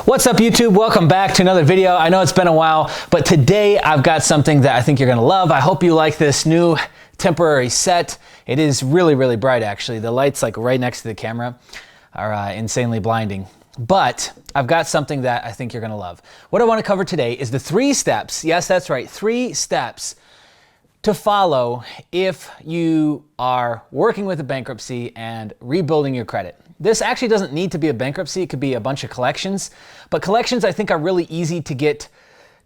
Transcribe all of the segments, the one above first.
What's up, YouTube? Welcome back to another video. I know it's been a while, but today I've got something that I think you're gonna love. I hope you like this new temporary set. It is really, really bright, actually. The lights like right next to the camera are insanely blinding. But I've got something that I think you're gonna love. What I wanna cover today is the 3 steps, yes, that's right, 3 steps to follow if you are working with a bankruptcy and rebuilding your credit. This actually doesn't need to be a bankruptcy. It could be a bunch of collections, but collections I think are really easy to get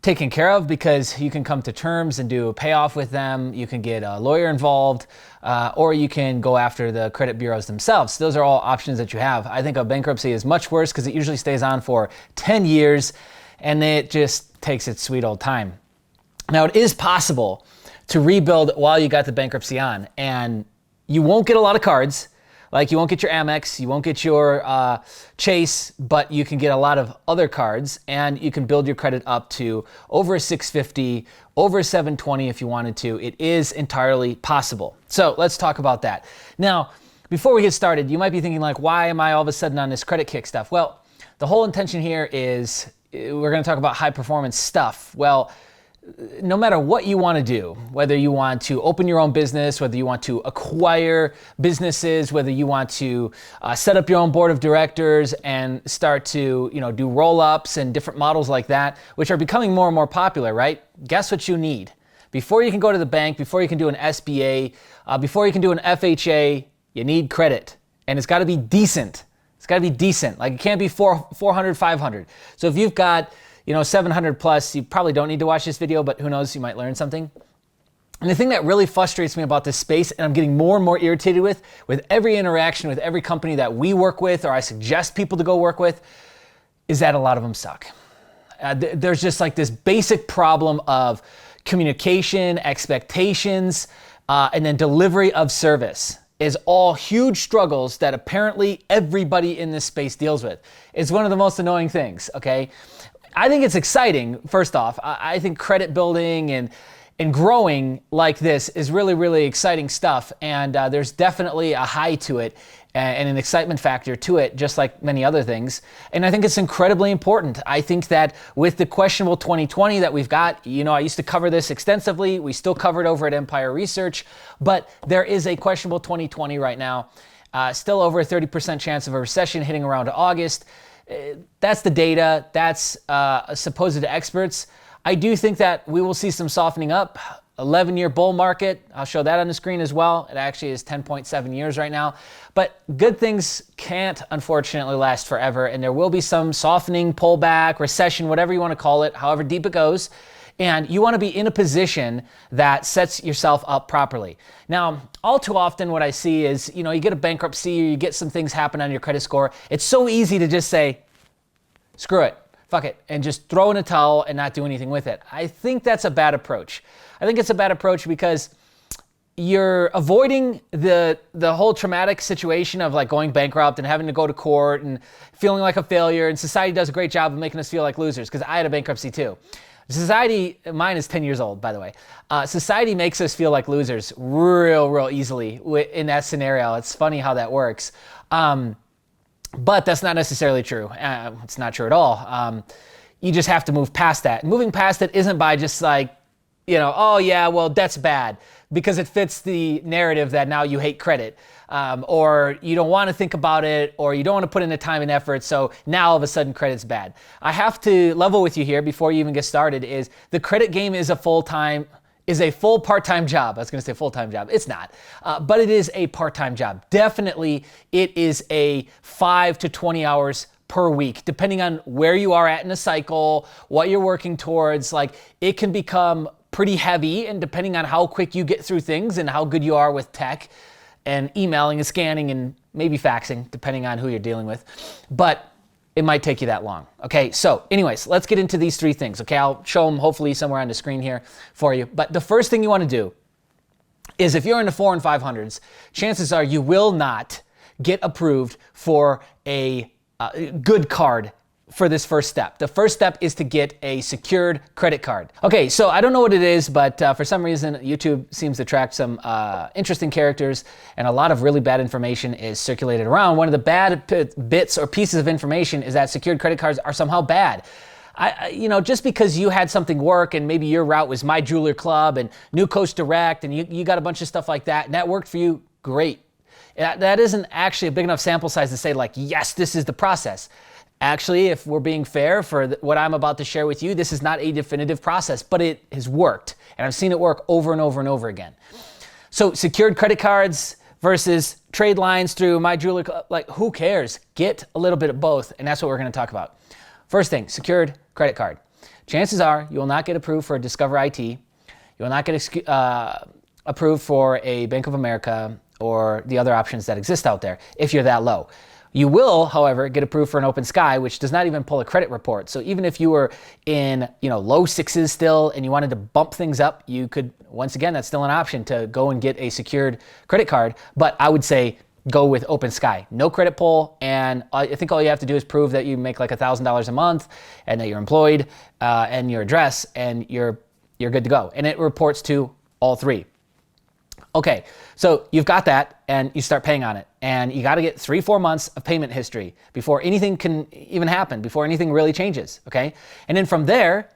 taken care of because you can come to terms and do a payoff with them. You can get a lawyer involved, or you can go after the credit bureaus themselves. Those are all options that you have. I think a bankruptcy is much worse because it usually stays on for 10 years and it just takes its sweet old time. Now, it is possible to rebuild while you got the bankruptcy on, and you won't get a lot of cards. Like, you won't get your Amex, you won't get your Chase, but you can get a lot of other cards, and you can build your credit up to over a 650, over a 720 if you wanted to. It is entirely possible. So let's talk about that. Now, before we get started, you might be thinking like, why am I all of a sudden on this credit kick stuff? Well, the whole intention here is we're gonna talk about high performance stuff. Well, no matter what you want to do, whether you want to open your own business, whether you want to acquire businesses, whether you want to set up your own board of directors and start to, do roll-ups and different models like that, which are becoming more and more popular, right? Guess what you need? Before you can go to the bank, before you can do an SBA, before you can do an FHA, you need credit. And it's got to be decent. It's got to be decent. Like, it can't be 400, 500. So if you've got 700 plus, you probably don't need to watch this video, but who knows, you might learn something. And the thing that really frustrates me about this space, and I'm getting more and more irritated with every interaction with every company that we work with, or I suggest people to go work with, is that a lot of them suck. There's just like this basic problem of communication, expectations, and then delivery of service is all huge struggles that apparently everybody in this space deals with. It's one of the most annoying things, okay? I think it's exciting, first off. I think credit building and growing like this is really, really exciting stuff. And there's definitely a high to it and an excitement factor to it, just like many other things. And I think it's incredibly important. I think that with the questionable 2020 that we've got, I used to cover this extensively. We still cover it over at Empire Research, but there is a questionable 2020 right now. Still over a 30% chance of a recession hitting around August. That's the data. That's supposed experts. I do think that we will see some softening up. 11-year bull market. I'll show that on the screen as well. It actually is 10.7 years right now. But good things can't, unfortunately, last forever. And there will be some softening, pullback, recession, whatever you want to call it, however deep it goes. And you want to be in a position that sets yourself up properly. Now, all too often what I see is, you get a bankruptcy or you get some things happen on your credit score. It's so easy to just say, screw it, fuck it, and just throw in a towel and not do anything with it. I think that's a bad approach. I think it's a bad approach because you're avoiding the whole traumatic situation of like going bankrupt and having to go to court and feeling like a failure. And society does a great job of making us feel like losers, because I had a bankruptcy too. Society, mine is 10 years old, by the way. Society makes us feel like losers real easily in that scenario. It's funny how that works. But that's not necessarily true. It's not true at all. You just have to move past that. Moving past it isn't by just like, oh yeah, well, that's bad, because it fits the narrative that now you hate credit, or you don't want to think about it, or you don't want to put in the time and effort, so now all of a sudden credit's bad. I have to level with you here before you even get started is the credit game is a full part-time job. I was going to say full-time job. It's not, but it is a part-time job. Definitely, it is a 5 to 20 hours per week, depending on where you are at in a cycle, what you're working towards. Like, it can become pretty heavy, and depending on how quick you get through things and how good you are with tech and emailing and scanning and maybe faxing, depending on who you're dealing with. But it might take you that long. Okay, so anyways, let's get into these 3 things. Okay, I'll show them hopefully somewhere on the screen here for you. But the first thing you want to do is, if you're in the 400s and 500s, chances are you will not get approved for a good card for this first step. The first step is to get a secured credit card. Okay, so I don't know what it is, but for some reason, YouTube seems to track some interesting characters, and a lot of really bad information is circulated around. One of the bad bits or pieces of information is that secured credit cards are somehow bad. Just because you had something work and maybe your route was My Jeweler Club and New Coast Direct and you got a bunch of stuff like that and that worked for you, great. That isn't actually a big enough sample size to say like, yes, this is the process. Actually, if we're being fair for what I'm about to share with you, this is not a definitive process, but it has worked. And I've seen it work over and over and over again. So secured credit cards versus trade lines through My Jeweler Club, like who cares? Get a little bit of both, and that's what we're gonna talk about. First thing, secured credit card. Chances are you will not get approved for a Discover IT. You will not get approved for a Bank of America or the other options that exist out there if you're that low. You will, however, get approved for an Open Sky, which does not even pull a credit report. So even if you were in, low sixes still and you wanted to bump things up, you could, once again, that's still an option to go and get a secured credit card. But I would say go with Open Sky. No credit pull, and I think all you have to do is prove that you make like $1,000 a month and that you're employed and your address, and you're good to go. And it reports to all three. Okay, so you've got that and you start paying on it, and you got to get 3-4 months of payment history before anything can even happen, before anything really changes, okay? And then from there,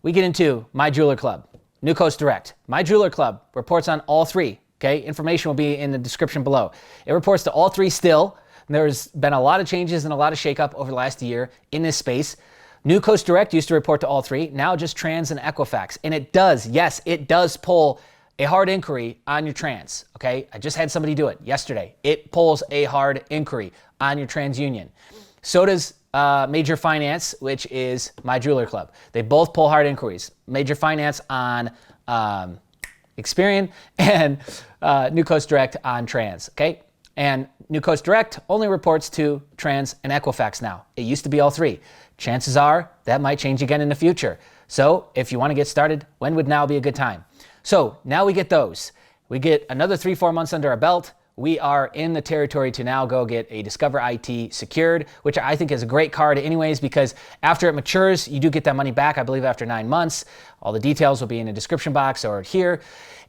we get into My Jeweler Club, New Coast Direct. My Jeweler Club reports on all three, okay? Information will be in the description below. It reports to all three still. There's been a lot of changes and a lot of shakeup over the last year in this space. New Coast Direct used to report to all three, now just Trans and Equifax. And it does, yes, it does pull a hard inquiry on your trans, okay? I just had somebody do it yesterday. It pulls a hard inquiry on your TransUnion. So does Major Finance, which is My Jeweler Club. They both pull hard inquiries. Major Finance on Experian and New Coast Direct on Trans, okay? And New Coast Direct only reports to Trans and Equifax now. It used to be all three. Chances are that might change again in the future. So if you want to get started, when would now be a good time? So now we get those. We get another 3-4 months under our belt. We are in the territory to now go get a Discover IT secured, which I think is a great card anyways, because after it matures, you do get that money back, I believe after 9 months. All the details will be in the description box or here.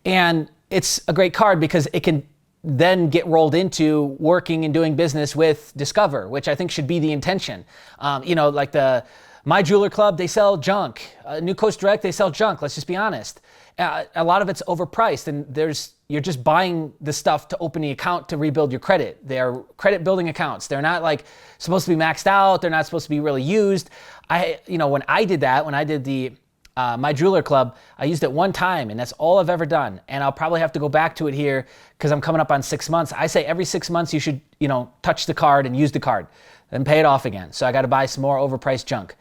And it's a great card because it can then get rolled into working and doing business with Discover, which I think should be the intention. Like the My Jeweler Club, they sell junk. New Coast Direct, they sell junk, let's just be honest. A lot of it's overpriced, and you're just buying the stuff to open the account to rebuild your credit. They're credit building accounts. They're not like supposed to be maxed out. They're not supposed to be really used. When I did the My Jeweler Club, I used it one time, and that's all I've ever done. And I'll probably have to go back to it here because I'm coming up on 6 months. I say every 6 months you should, touch the card and use the card, then pay it off again. So I got to buy some more overpriced junk.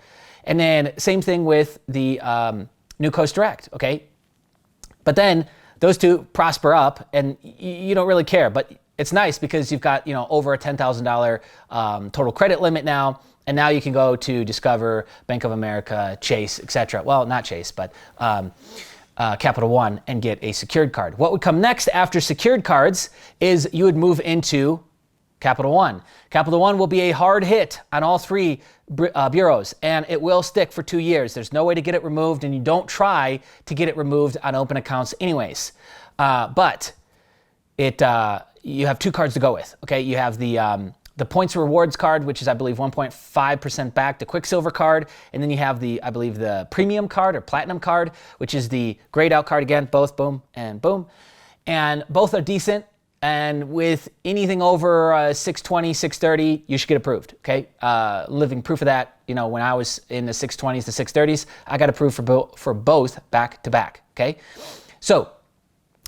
And then same thing with the New Coast Direct, okay? But then those two prosper up and you don't really care, but it's nice because you've got, over a $10,000 total credit limit now. And now you can go to Discover, Bank of America, Chase, etc. Well, not Chase, but Capital One, and get a secured card. What would come next after secured cards is you would move into Capital One. Capital One will be a hard hit on all three bureaus, and it will stick for 2 years. There's no way to get it removed, and you don't try to get it removed on open accounts anyways. But you have two cards to go with, okay? You have the points rewards card, which is, I believe, 1.5% back, the Quicksilver card, and then you have I believe the premium card or platinum card, which is the grayed out card again, both boom and boom. And both are decent. And with anything over 620, 630, you should get approved, okay? Living proof of that, when I was in the 620s to 630s, I got approved for both back to back, okay? So,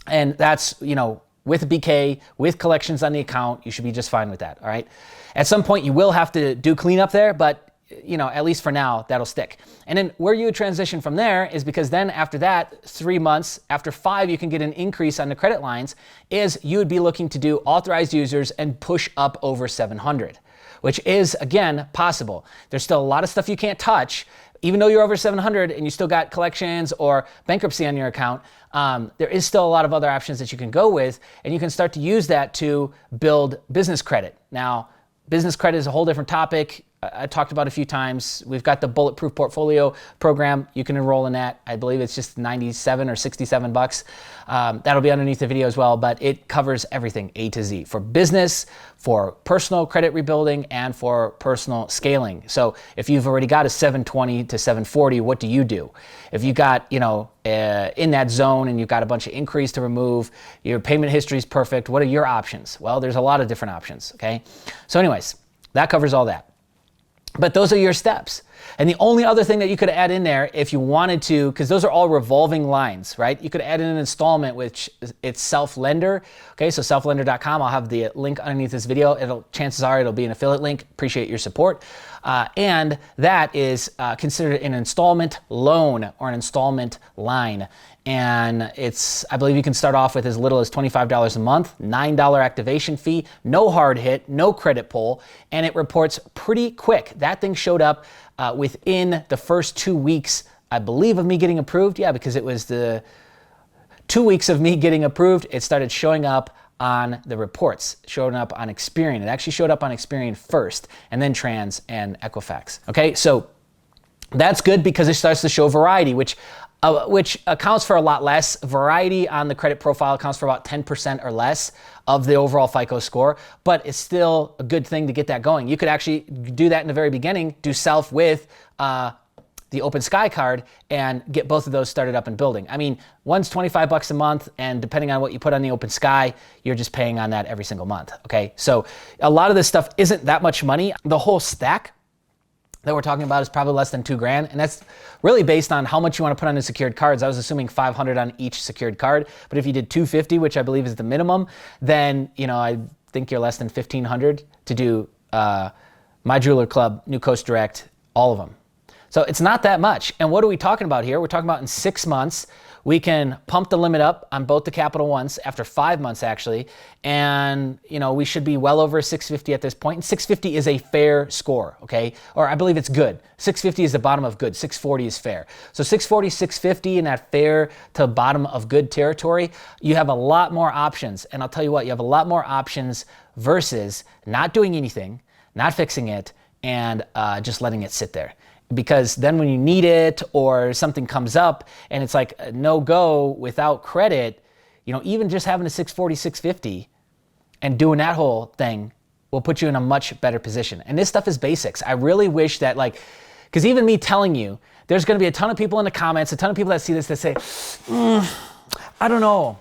and that's, with BK, with collections on the account, you should be just fine with that, all right? At some point, you will have to do cleanup there, but at least for now, that'll stick. And then where you would transition from there is because then after that, 3 months, after 5, you can get an increase on the credit lines, is you would be looking to do authorized users and push up over 700, which is, again, possible. There's still a lot of stuff you can't touch. Even though you're over 700 and you still got collections or bankruptcy on your account, there is still a lot of other options that you can go with, and you can start to use that to build business credit. Now, business credit is a whole different topic. I talked about a few times. We've got the Bulletproof Portfolio program. You can enroll in that. I believe it's just 97 or 67 bucks. That'll be underneath the video as well, but it covers everything A to Z for business, for personal credit rebuilding, and for personal scaling. So if you've already got a 720 to 740, what do you do? If you got, in that zone and you've got a bunch of inquiries to remove, your payment history is perfect, what are your options? Well, there's a lot of different options, okay? So anyways, that covers all that. But those are your steps. And the only other thing that you could add in there if you wanted to, because those are all revolving lines, right? You could add in an installment, which it's self-lender. Okay, so selflender.com. I'll have the link underneath this video. Chances are it'll be an affiliate link. Appreciate your support. And that is considered an installment loan or an installment line. And I believe you can start off with as little as $25 a month, $9 activation fee, no hard hit, no credit pull, and it reports pretty quick. That thing showed up within the first 2 weeks, I believe, of me getting approved. Yeah, because it was the 2 weeks of me getting approved, it started showing up on the reports, showing up on Experian. It actually showed up on Experian first, and then Trans and Equifax. Okay, so that's good because it starts to show variety, which accounts for a lot less. Variety on the credit profile accounts for about 10% or less of the overall FICO score, but it's still a good thing to get that going. You could actually do that in the very beginning, do self with the Open Sky card and get both of those started up and building. I mean, one's 25 bucks a month, and depending on what you put on the Open Sky, you're just paying on that every single month, okay? So a lot of this stuff isn't that much money. The whole stack that we're talking about is probably less than $2,000, and that's really based on how much you want to put on the secured cards. I was assuming 500 on each secured card, but if you did 250, which I believe is the minimum, then I think you're less than 1,500 to do My Jeweler Club, New Coast Direct, all of them. So it's not that much. And what are we talking about here? We're talking about in 6 months, we can pump the limit up on both the Capital Ones after 5 months actually. And we should be well over 650 at this point. And 650 is a fair score, okay? Or I believe it's good. 650 is the bottom of good. 640 is fair. So 640, 650 in that fair to bottom of good territory, you have a lot more options. And I'll tell you what, you have a lot more options versus not doing anything, not fixing it, and just letting it sit there. Because then when you need it or something comes up and it's like a no-go without credit, even just having a 640, 650 and doing that whole thing will put you in a much better position. And this stuff is basics. I really wish that because even me telling you, there's gonna be a ton of people in the comments, a ton of people that see this that say, I don't know,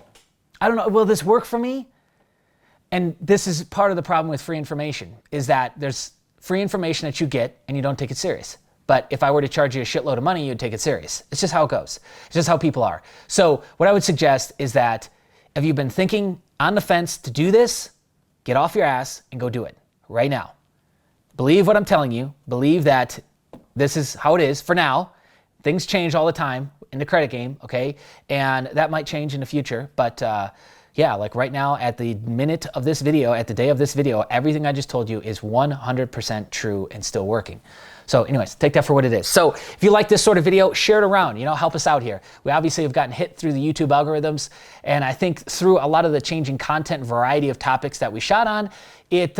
will this work for me? And this is part of the problem with free information, is that there's free information that you get and you don't take it serious. But if I were to charge you a shitload of money, you'd take it serious. It's just how it goes. It's just how people are. So what I would suggest is that if you've been thinking on the fence to do this, get off your ass and go do it right now. Believe what I'm telling you. Believe that this is how it is for now. Things change all the time in the credit game, okay? And that might change in the future. But yeah, like right now at the minute of this video, at the day of this video, everything I just told you is 100% true and still working. So anyways, take that for what it is. So if you like this sort of video, share it around, help us out here. We obviously have gotten hit through the YouTube algorithms, and I think through a lot of the changing content and variety of topics that we shot on, it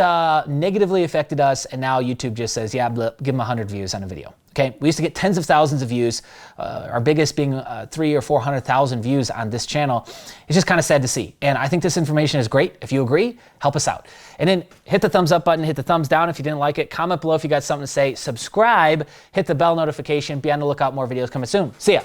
negatively affected us, and now YouTube just says, yeah, give them 100 views on a video. Okay, we used to get tens of thousands of views, our biggest being 300,000 or 400,000 views on this channel. It's just kind of sad to see. And I think this information is great. If you agree, help us out. And then hit the thumbs up button, hit the thumbs down if you didn't like it, comment below if you got something to say, subscribe, hit the bell notification, be on the lookout, more videos coming soon. See ya.